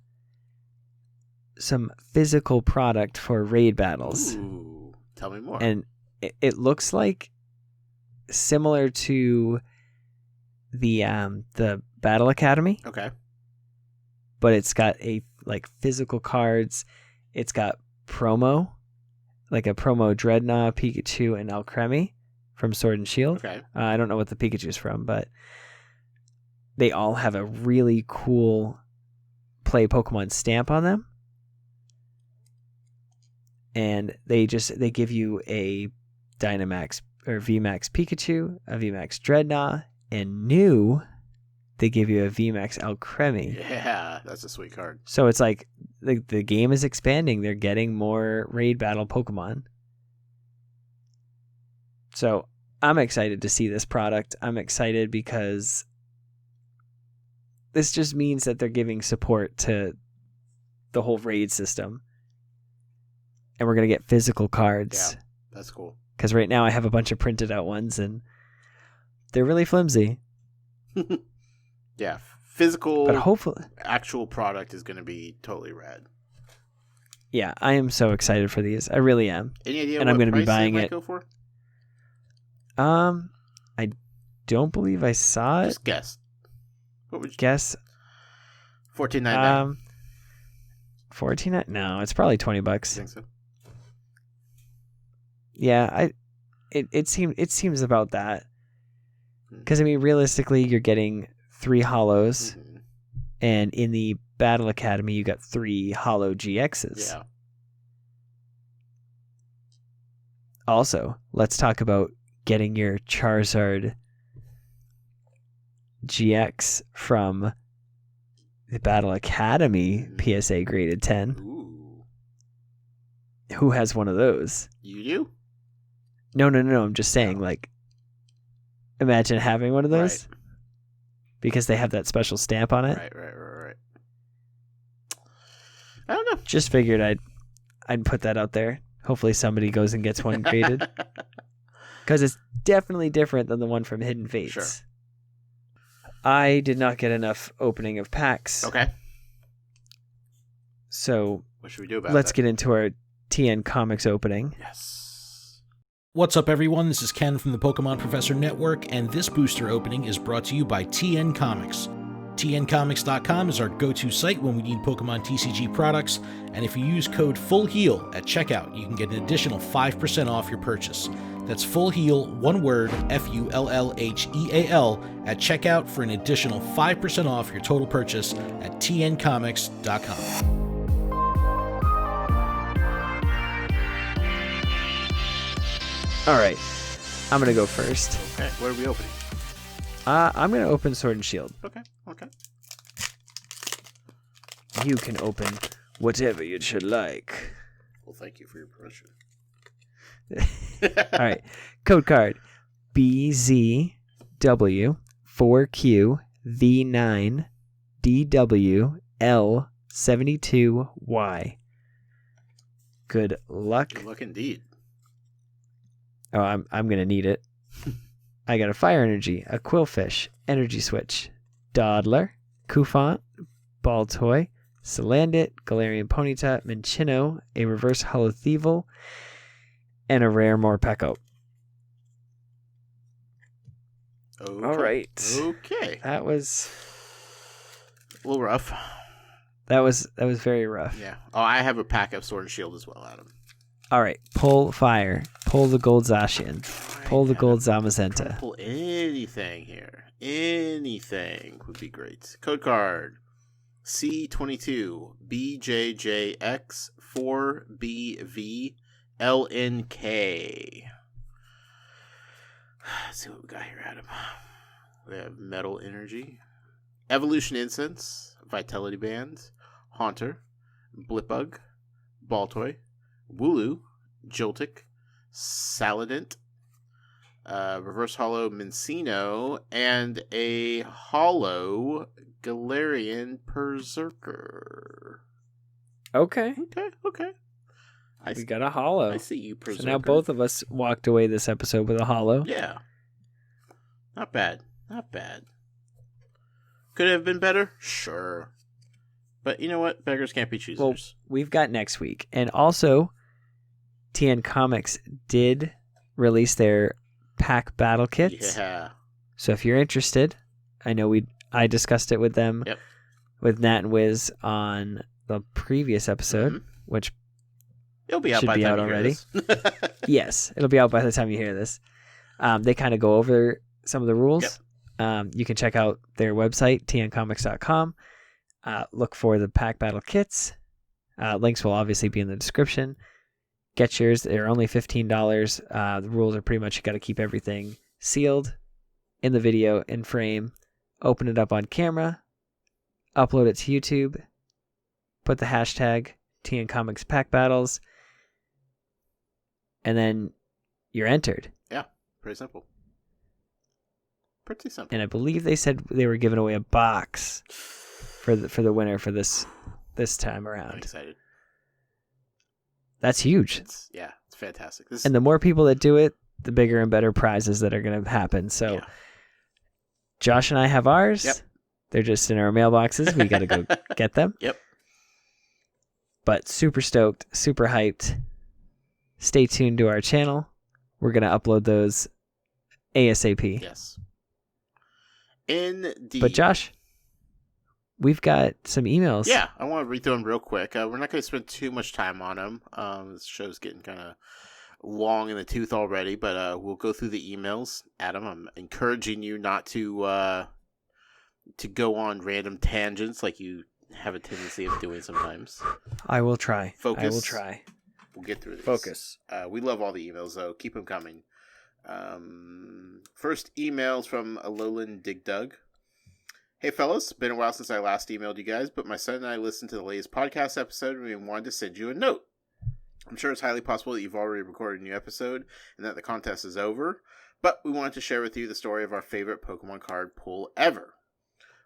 physical product for raid battles. Ooh, tell me more. And it looks like similar to the Battle Academy. Okay. But it's got like physical cards. It's got promo, like a promo Dreadnought, Pikachu, and Alcremie from Sword and Shield. Okay. I don't know what the Pikachu's from, but they all have a really cool play Pokemon stamp on them. And they give you a Dynamax or VMAX Pikachu, a VMAX Dreadnought, and new, they give you a VMAX Alcremie. Yeah, that's a sweet card. So it's like the game is expanding. They're getting more raid battle Pokemon. So I'm excited to see this product. I'm excited because this just means that they're giving support to the whole raid system. And we're going to get physical cards. Yeah, that's cool. Because right now I have a bunch of printed out ones and they're really flimsy. Yeah, physical, but hopefully actual product is going to be totally rad. Yeah, I am so excited for these. I really am. Any idea and what I'm going to be price buying it might it. Go for? I don't believe I saw it. Just guess. What would you guess? $14.99. $14? No, it's probably $20. I think so. Yeah, it seems about that. Because I mean, realistically, you're getting 3 holos, and in the Battle Academy, you got 3 holo GXs. Yeah. Also, let's talk about getting your Charizard GX from the Battle Academy PSA graded 10. Ooh. Who has one of those? You do? No. I'm just saying, like, imagine having one of those. Right. Because they have that special stamp on it. Right. I don't know. Just figured I'd put that out there. Hopefully somebody goes and gets one graded. Because it's definitely different than the one from Hidden Fates. Sure. I did not get enough opening of packs. Okay. So what should we do about let's that? get into our TN Comics opening. Yes. What's up, everyone? This is Ken from the Pokemon Professor Network, and this booster opening is brought to you by TN Comics. TNComics.com is our go-to site when we need Pokemon TCG products, and if you use code FULLHEAL at checkout, you can get an additional 5% off your purchase. That's FULLHEAL, one word, FULLHEAL, at checkout for an additional 5% off your total purchase at TNComics.com. All right, I'm going to go first. Okay, what are we opening? I'm going to open Sword and Shield. Okay. You can open whatever you should like. Well, thank you for your permission. All right. Code card BZW4Q V9DWL72Y. Good luck. Good luck indeed. Oh, I'm gonna need it. I got a Fire Energy, a Quillfish, Energy Switch, Dawdler, Kufant, Baltoy, Salandit, Galarian Ponyta, Minccino, a Reverse Hollow Thievel, and a rare Morpeko. Okay. All right. Okay. That was A little rough. That was very rough. Yeah. Oh, I have a pack of Sword and Shield as well, Adam. All right. Pull fire. Pull the gold Zacian. Pull the gold Zamazenta. Pull anything here. Anything would be great. Code card C22 BJJX 4BV LNK. Let's see what we got here, Adam. We have Metal Energy, Evolution Incense, Vitality Band, Haunter, Blipbug, Baltoy, Wooloo, Joltik, Saladin, Reverse Hollow Minccino, and a Hollow Galarian Berserker. Okay. Okay. We got a hollow. I see you, Berserker. So now both of us walked away this episode with a hollow. Yeah. Not bad. Could it have been better? Sure. But you know what? Beggars can't be choosers. Well, we've got next week. And also, TN Comics did release their pack battle kits. Yeah. So if you're interested, I know I discussed it with them, Yep. with Nat and Wiz on the previous episode, which it'll be out should by be the time out you hear already. this. Yes, it'll be out by the time you hear this. They kind of go over some of the rules. You can check out their website, tncomics.com. Look for the pack battle kits. Links will obviously be in the description. Get yours. They're only $15. The rules are pretty much you got to keep everything sealed in the video, in frame, open it up on camera, upload it to YouTube, put the hashtag TN Comics Pack Battles, and then you're entered. Yeah, pretty simple. And I believe they said they were giving away a box for the winner for this time around. I'm excited. That's huge. It's fantastic. And the more people that do it, the bigger and better prizes that are going to happen. So Josh and I have ours. Yep. They're just in our mailboxes. We got to go get them. Yep. But super stoked, super hyped. Stay tuned to our channel. We're going to upload those ASAP. Yes. Indeed. But Josh, we've got some emails. Yeah, I want to read through them real quick. We're not going to spend too much time on them. This show's getting kind of long in the tooth already, but we'll go through the emails. Adam, I'm encouraging you not to go on random tangents like you have a tendency of doing sometimes. I will try. Focus. I will try. We'll get through this. Focus. We love all the emails, though. Keep them coming. First emails from Alolan Digdug. Hey fellas, been a while since I last emailed you guys, but my son and I listened to the latest podcast episode and we wanted to send you a note. I'm sure it's highly possible that you've already recorded a new episode and that the contest is over, but we wanted to share with you the story of our favorite Pokemon card pull ever.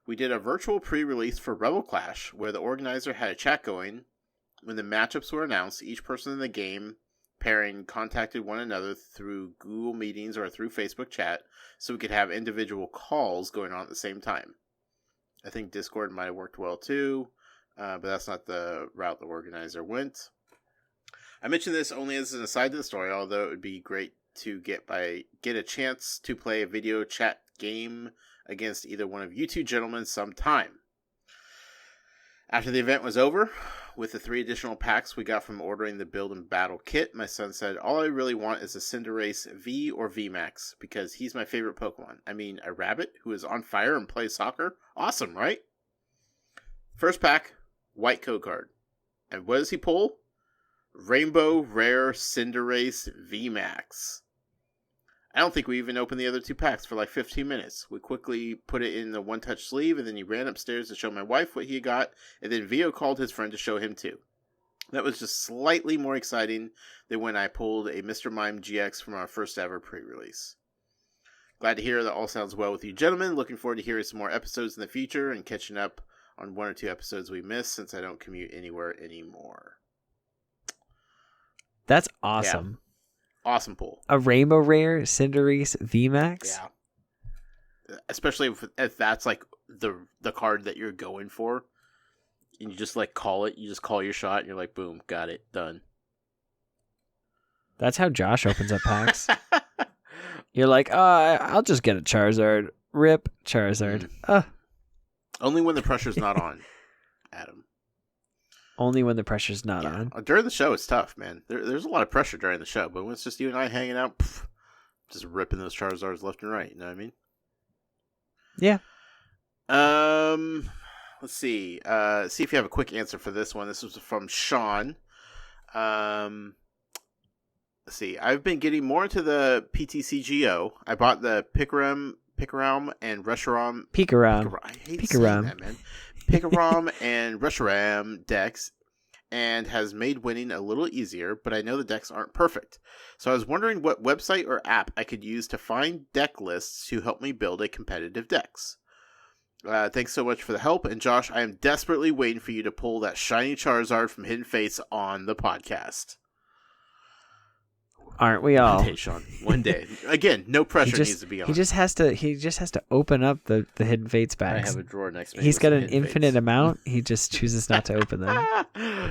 We did a virtual pre-release for Rebel Clash where the organizer had a chat going. When the matchups were announced, each person in the game pairing contacted one another through Google Meetings or through Facebook chat so we could have individual calls going on at the same time. I think Discord might have worked well too, but that's not the route the organizer went. I mention this only as an aside to the story, although it would be great to get a chance to play a video chat game against either one of you two gentlemen sometime. After the event was over, with the 3 additional packs we got from ordering the Build and Battle kit, my son said, all I really want is a Cinderace V or VMAX, because he's my favorite Pokemon. I mean, a rabbit who is on fire and plays soccer? Awesome, right? First pack, white code card. And what does he pull? Rainbow Rare Cinderace VMAX. I don't think we even opened the other 2 packs for like 15 minutes. We quickly put it in the one-touch sleeve, and then he ran upstairs to show my wife what he got, and then Vio called his friend to show him too. That was just slightly more exciting than when I pulled a Mr. Mime GX from our first ever pre-release. Glad to hear that all sounds well with you gentlemen. Looking forward to hearing some more episodes in the future and catching up on 1 or 2 episodes we missed since I don't commute anywhere anymore. That's awesome. Yeah. Awesome pull. A Rainbow Rare Cinderace VMAX? Yeah. Especially if that's like the card that you're going for. And you just like call it. You just call your shot and you're like, boom, got it, done. That's how Josh opens up packs. You're like, I'll just get a Charizard. Rip Charizard. Only when the pressure's not on, Adam. Only when the pressure's not on. During the show, it's tough, man. There's a lot of pressure during the show, but when it's just you and I hanging out, just ripping those Charizards left and right. You know what I mean? Yeah. Let's see. See if you have a quick answer for this one. This was from Sean. Let's see. I've been getting more into the PTCGO. I bought the Pikarom and Reshiram. Pikarom. I hate saying that, man. Pikarom and Reshiram decks, and has made winning a little easier, but I know the decks aren't perfect. So I was wondering what website or app I could use to find deck lists to help me build a competitive decks. Thanks so much for the help, and Josh, I am desperately waiting for you to pull that shiny Charizard from Hidden Fates on the podcast. Aren't we all? One day, Sean. One day. Again, no pressure needs to be on. He just has to open up the Hidden Fates bags. I have a drawer next to me. He's got an infinite amount. He just chooses not to open them.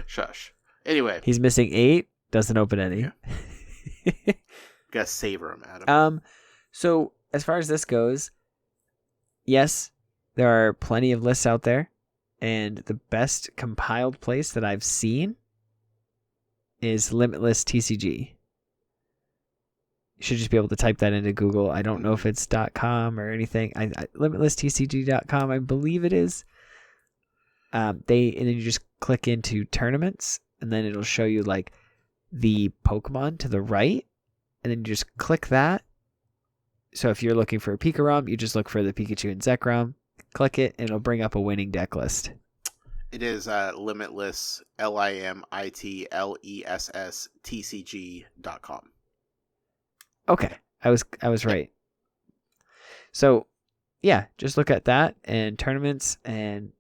Shush. Anyway. He's missing 8, doesn't open any. Yeah. Gotta savor him, Adam. So as far as this goes, yes, there are plenty of lists out there, and the best compiled place that I've seen is Limitless TCG. You should just be able to type that into Google. I don't know if it's .com or anything. LimitlessTCG.com, I believe it is. And then you just click into tournaments, and then it'll show you like the Pokemon to the right, and then you just click that. So if you're looking for a Pikarom, you just look for the Pikachu and Zekrom, click it, and it'll bring up a winning deck list. It is Limitless, LIMITLESS TCG.com. Okay, I was right. So, yeah, just look at that and tournaments, and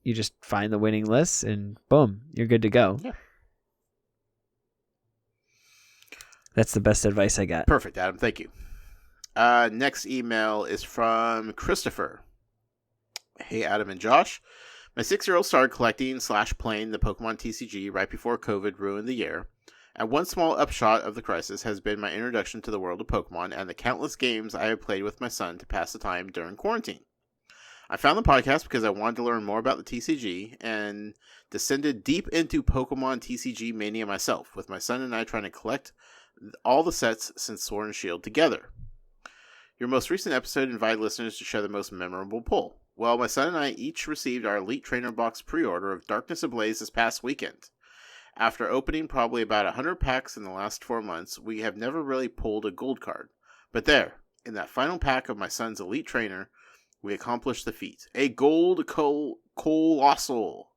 you just find the winning lists, and boom, you're good to go. Yeah. That's the best advice I got. Perfect, Adam. Thank you. Next email is from Christopher. Hey, Adam and Josh. My 6-year-old started collecting / playing the Pokemon TCG right before COVID ruined the year. And one small upshot of the crisis has been my introduction to the world of Pokemon and the countless games I have played with my son to pass the time during quarantine. I found the podcast because I wanted to learn more about the TCG and descended deep into Pokemon TCG mania myself, with my son and I trying to collect all the sets since Sword and Shield together. Your most recent episode invited listeners to share the most memorable pull. Well, my son and I each received our Elite Trainer Box pre-order of Darkness Ablaze this past weekend. After opening probably about 100 packs in the last 4 months, we have never really pulled a gold card. But there, in that final pack of my son's Elite Trainer, we accomplished the feat. A gold colossal!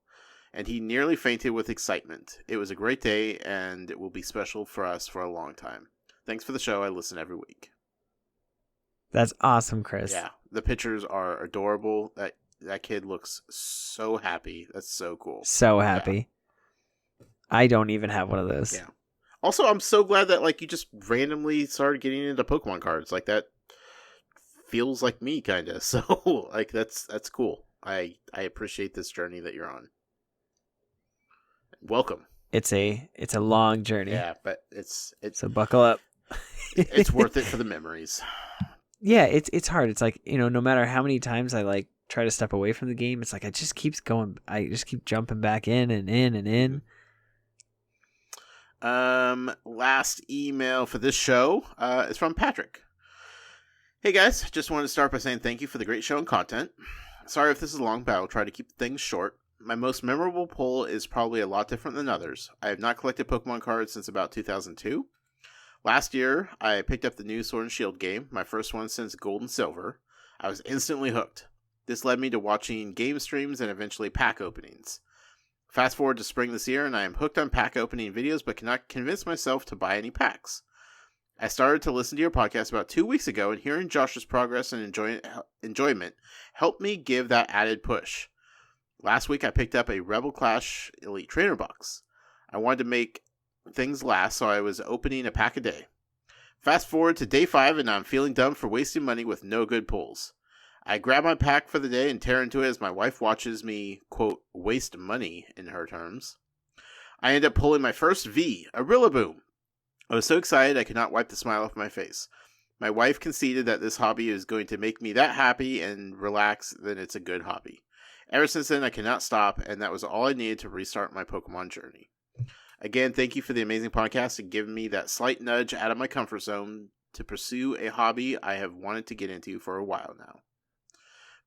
And he nearly fainted with excitement. It was a great day, and it will be special for us for a long time. Thanks for the show. I listen every week. That's awesome, Chris. Yeah, the pictures are adorable. That kid looks so happy. That's so cool. So happy. Yeah. I don't even have one of those. Yeah. Also, I'm so glad that like you just randomly started getting into Pokemon cards. Like that feels like me, kind of. So like that's cool. I appreciate this journey that you're on. Welcome. It's a long journey. Yeah, but it's so buckle up. It's worth it for the memories. Yeah, it's hard. It's like, no matter how many times I like try to step away from the game, it's like I just keep jumping back in and in and in. Last email for this show is from Patrick. Hey guys, just wanted to start by saying thank you for the great show and content. Sorry if this is long, but I'll try to keep things short. My most memorable pull is probably a lot different than others. I have not collected Pokemon cards since about 2002. Last year, I picked up the new Sword and Shield game, my first one since Gold and Silver. I was instantly hooked. This led me to watching game streams and eventually pack openings. Fast forward to spring this year, and I am hooked on pack opening videos, but cannot convince myself to buy any packs. I started to listen to your podcast about 2 weeks ago, and hearing Josh's progress and enjoyment helped me give that added push. Last week, I picked up a Rebel Clash Elite Trainer box. I wanted to make things last, so I was opening a pack a day. Fast forward to day 5, and I'm feeling dumb for wasting money with no good pulls. I grab my pack for the day and tear into it as my wife watches me, quote, waste money, in her terms. I end up pulling my first V, a Rillaboom. I was so excited I could not wipe the smile off my face. My wife conceded that this hobby is going to make me that happy and relax, then it's a good hobby. Ever since then, I cannot stop, and that was all I needed to restart my Pokemon journey. Again, thank you for the amazing podcast and giving me that slight nudge out of my comfort zone to pursue a hobby I have wanted to get into for a while now.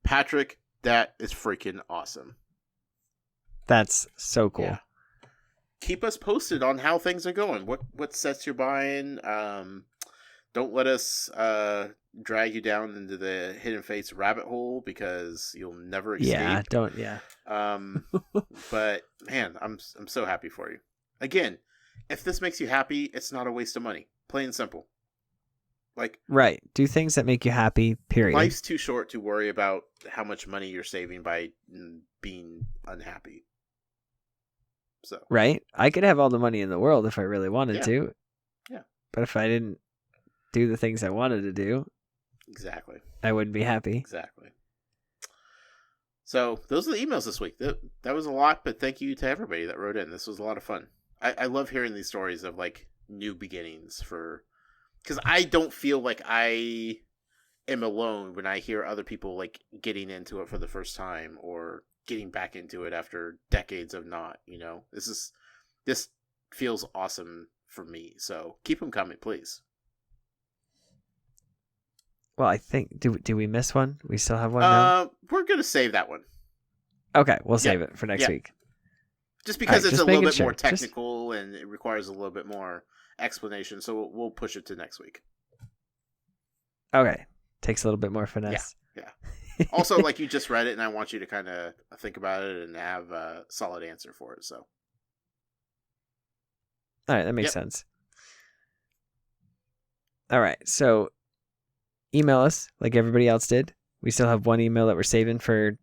Patrick, that is freaking awesome. That's so cool. Yeah. Keep us posted on how things are going. What sets you're buying. Don't let us drag you down into the Hidden Fates rabbit hole because you'll never escape. Yeah, don't. Yeah. But man, I'm so happy for you. Again, if this makes you happy, it's not a waste of money. Plain and simple. Like, right. Do things that make you happy, period. Life's too short to worry about how much money you're saving by being unhappy. So, right? I could have all the money in the world if I really wanted to. Yeah. But if I didn't do the things I wanted to do, exactly, I wouldn't be happy. Exactly. So, those are the emails this week. That was a lot, but thank you to everybody that wrote in. This was a lot of fun. I love hearing these stories of, like, new beginnings for... Because I don't feel like I am alone when I hear other people, like, getting into it for the first time or getting back into it after decades of not, This feels awesome for me. So, keep them coming, please. Well, I think... Do we miss one? We still have one now? We're going to save that one. Okay, we'll save it for next week. Just because it's a little bit more technical and it requires a little bit more explanation, so we'll push it to next week. Okay. Takes a little bit more finesse. Yeah. Also, like, you just read it, and I want you to kind of think about it and have a solid answer for it, so. All right, that makes sense. All right, so email us like everybody else did. We still have one email that we're saving for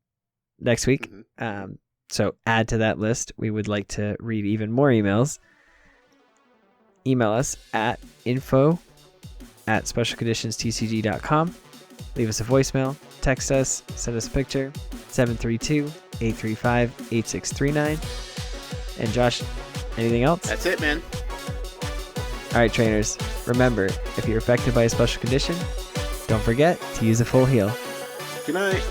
next week. Mm-hmm. So add to that list. We would like to read even more emails. Email us at info@specialconditionstcg.com. Leave us a voicemail. Text us. Send us a picture. 732-835-8639. And Josh, anything else? That's it, man. All right, trainers. Remember, if you're affected by a special condition, don't forget to use a full heal. Good night.